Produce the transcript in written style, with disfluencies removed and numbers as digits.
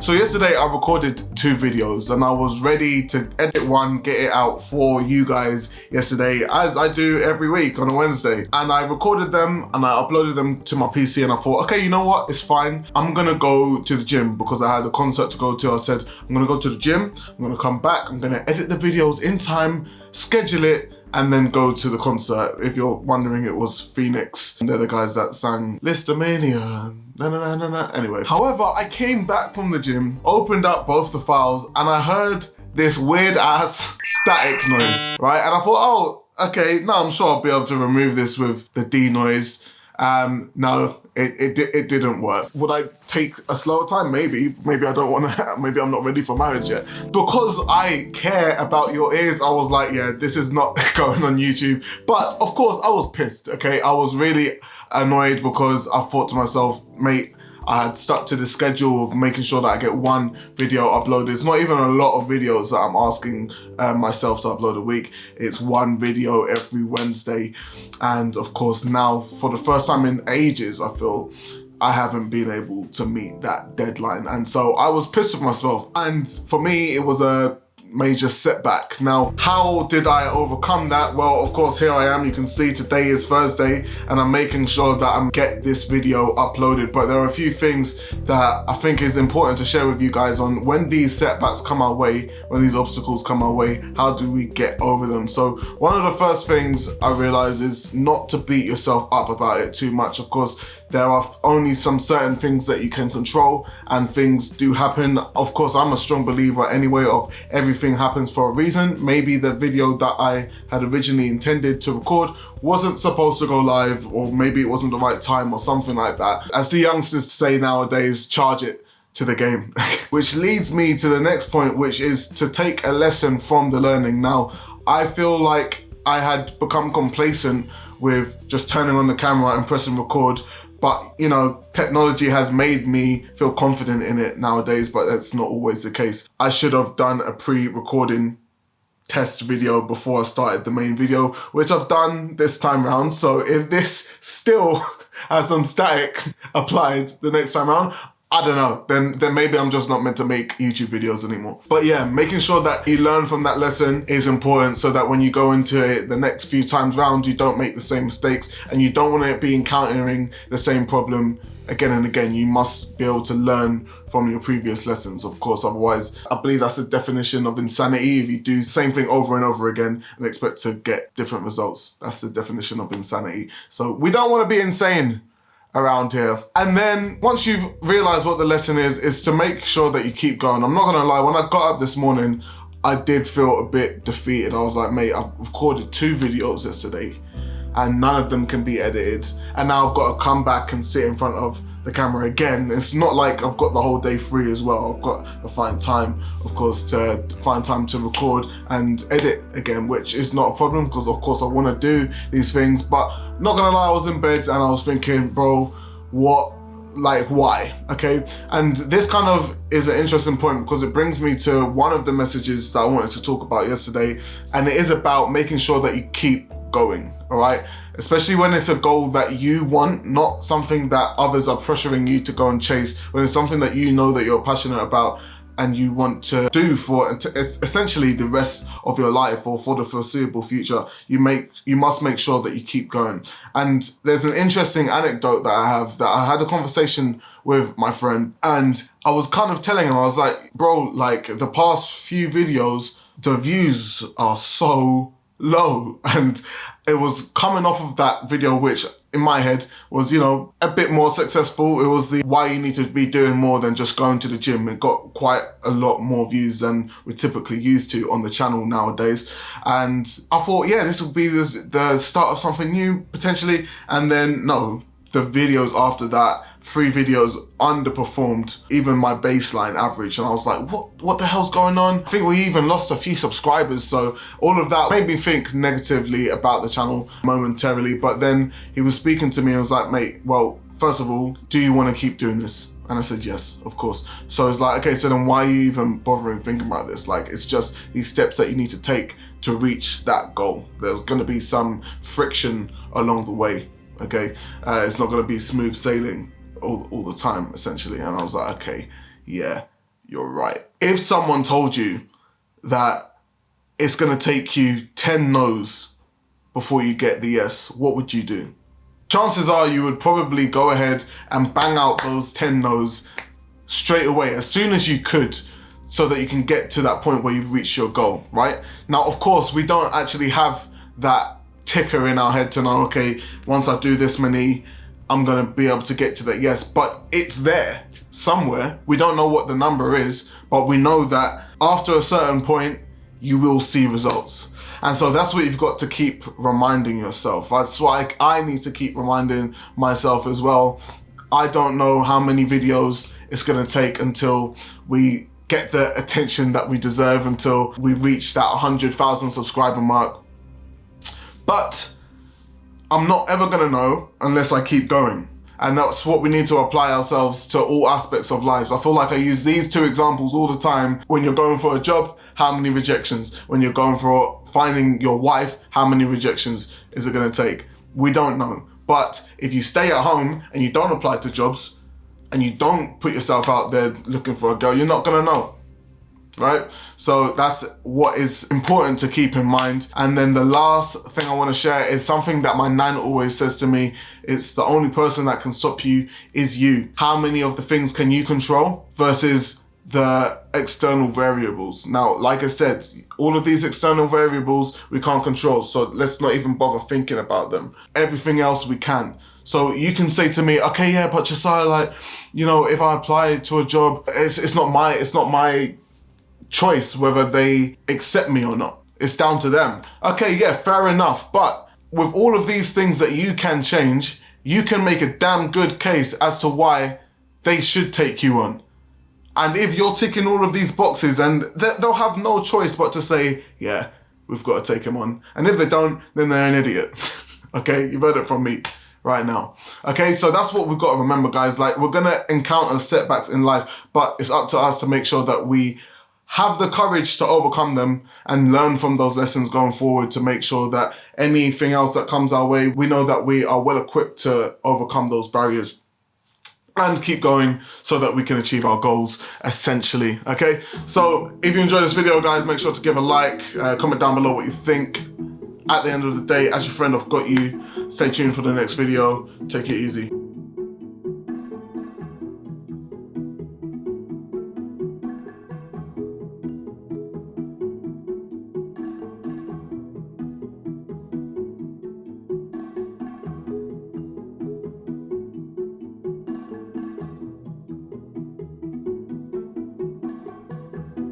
So yesterday I recorded 2 videos and I was ready to edit one, get it out for you guys yesterday, as I do every week on a Wednesday. And I recorded them and I uploaded them to my PC and I thought, okay, you know what, it's fine. I'm gonna go to the gym because I had a concert to go to. I said, I'm gonna go to the gym, I'm gonna come back, I'm gonna edit the videos in time, schedule it, and then go to the concert. If you're wondering, it was Phoenix. They're the guys that sang Listomania. Anyway, however, I came back from the gym, opened up both the files, and I heard this weird ass static noise, right? And I thought, oh, okay, no, I'm sure I'll be able to remove this with the denoise. No, it didn't work. Would I take a slower time? Maybe I don't want to, maybe I'm not ready for marriage yet. Because I care about your ears, I was like, yeah, this is not going on YouTube. But of course I was pissed, okay? I was really annoyed because I thought to myself, mate, I had stuck to the schedule of making sure that I get one video uploaded. It's not even a lot of videos that I'm asking myself to upload a week. It's one video every Wednesday. And of course now, for the first time in ages, I feel I haven't been able to meet that deadline. And so I was pissed with myself. And for me, it was a major setback. Now, how did I overcome that? Well, of course, here I am. You can see today is Thursday and I'm making sure that I get this video uploaded. But there are a few things that I think is important to share with you guys on when these setbacks come our way, when these obstacles come our way, how do we get over them? So one of the first things I realize is not to beat yourself up about it too much. Of course, there are only some certain things that you can control and things do happen. Of course, I'm a strong believer anyway of everything happens for a reason. Maybe the video that I had originally intended to record wasn't supposed to go live, or maybe it wasn't the right time or something like that. As the youngsters say nowadays, charge it to the game. Which leads me to the next point, which is to take a lesson from the learning. Now, I feel like I had become complacent with just turning on the camera and pressing record. But, you know, technology has made me feel confident in it nowadays, but that's not always the case. I should have done a pre-recording test video before I started the main video, which I've done this time around. So if this still has some static applied the next time around, I don't know, then maybe I'm just not meant to make YouTube videos anymore. But yeah, making sure that you learn from that lesson is important so that when you go into it the next few times round, you don't make the same mistakes and you don't want to be encountering the same problem again and again. You must be able to learn from your previous lessons, of course. Otherwise, I believe that's the definition of insanity. If you do the same thing over and over again and expect to get different results, that's the definition of insanity. So we don't want to be insane around here. And then once you've realized what the lesson is to make sure that you keep going. I'm not gonna lie, when I got up this morning, I did feel a bit defeated. I was like, mate, I've recorded 2 videos yesterday and none of them can be edited. And now I've got to come back and sit in front of the camera again. It's not like I've got the whole day free as well. I've got to find time, of course, to find time to record and edit again, which is not a problem because of course I want to do these things. But not gonna lie, I was in bed and I was thinking, bro, why? Okay. And this kind of is an interesting point because it brings me to one of the messages that I wanted to talk about yesterday. And it is about making sure that you keep going, all right? Especially when it's a goal that you want, not something that others are pressuring you to go and chase, when it's something that you know that you're passionate about and you want to do for essentially the rest of your life or for the foreseeable future. You must make sure that you keep going. And there's an interesting anecdote that I have, that I had a conversation with my friend and I was kind of telling him, I was like, bro, like the past few videos, the views are so low. And it was coming off of that video, which in my head was, you know, a bit more successful. It was the why you need to be doing more than just going to the gym. It got quite a lot more views than we're typically used to on the channel nowadays. And I thought, yeah, this would be the start of something new potentially. And then no, the videos after that, 3 videos underperformed even my baseline average. And I was like, what the hell's going on? I think we even lost a few subscribers. So all of that made me think negatively about the channel momentarily. But then he was speaking to me and was like, mate, well, first of all, do you want to keep doing this? And I said, yes, of course. So it's like, okay, so then why are you even bothering thinking about this? Like, it's just these steps that you need to take to reach that goal. There's gonna be some friction along the way, okay? It's not gonna be smooth sailing all the time, essentially. And I was like, okay, yeah, you're right. If someone told you that it's gonna take you 10 no's before you get the yes, what would you do? Chances are you would probably go ahead and bang out those 10 no's straight away, as soon as you could, so that you can get to that point where you've reached your goal, right? Now, of course, we don't actually have that ticker in our head to know, okay, once I do this many, I'm gonna be able to get to that yes, but it's there somewhere. We don't know what the number is, but we know that after a certain point, you will see results. And so that's what you've got to keep reminding yourself. That's why I need to keep reminding myself as well. I don't know how many videos it's gonna take until we get the attention that we deserve, until we reach that 100,000 subscriber mark. But I'm not ever gonna know unless I keep going. And that's what we need to apply ourselves to all aspects of life. I feel like I use these two examples all the time. When you're going for a job, how many rejections? When you're going for finding your wife, how many rejections is it gonna take? We don't know. But if you stay at home and you don't apply to jobs and you don't put yourself out there looking for a girl, you're not gonna know, right? So that's what is important to keep in mind. And then the last thing I want to share is something that my nan always says to me. It's the only person that can stop you is you. How many of the things can you control versus the external variables? Now, like I said, all of these external variables we can't control, so let's not even bother thinking about them. Everything else we can. So you can say to me, okay, yeah, but Josiah, like, you know, if I apply to a job, it's not my choice whether they accept me or not. It's down to them. Okay, yeah, fair enough. But with all of these things that you can change, you can make a damn good case as to why they should take you on. And if you're ticking all of these boxes, and they'll have no choice but to say, yeah, we've got to take him on. And if they don't, then they're an idiot. Okay, you've heard it from me right now. Okay, so that's what we've got to remember, guys. Like, we're gonna encounter setbacks in life, but it's up to us to make sure that we have the courage to overcome them and learn from those lessons going forward, to make sure that anything else that comes our way, we know that we are well equipped to overcome those barriers and keep going so that we can achieve our goals, essentially. Okay, so if you enjoyed this video, guys, make sure to give a like, comment down below what you think. At the end of the day, as your friend, I've got you. Stay tuned for the next video. Take it easy.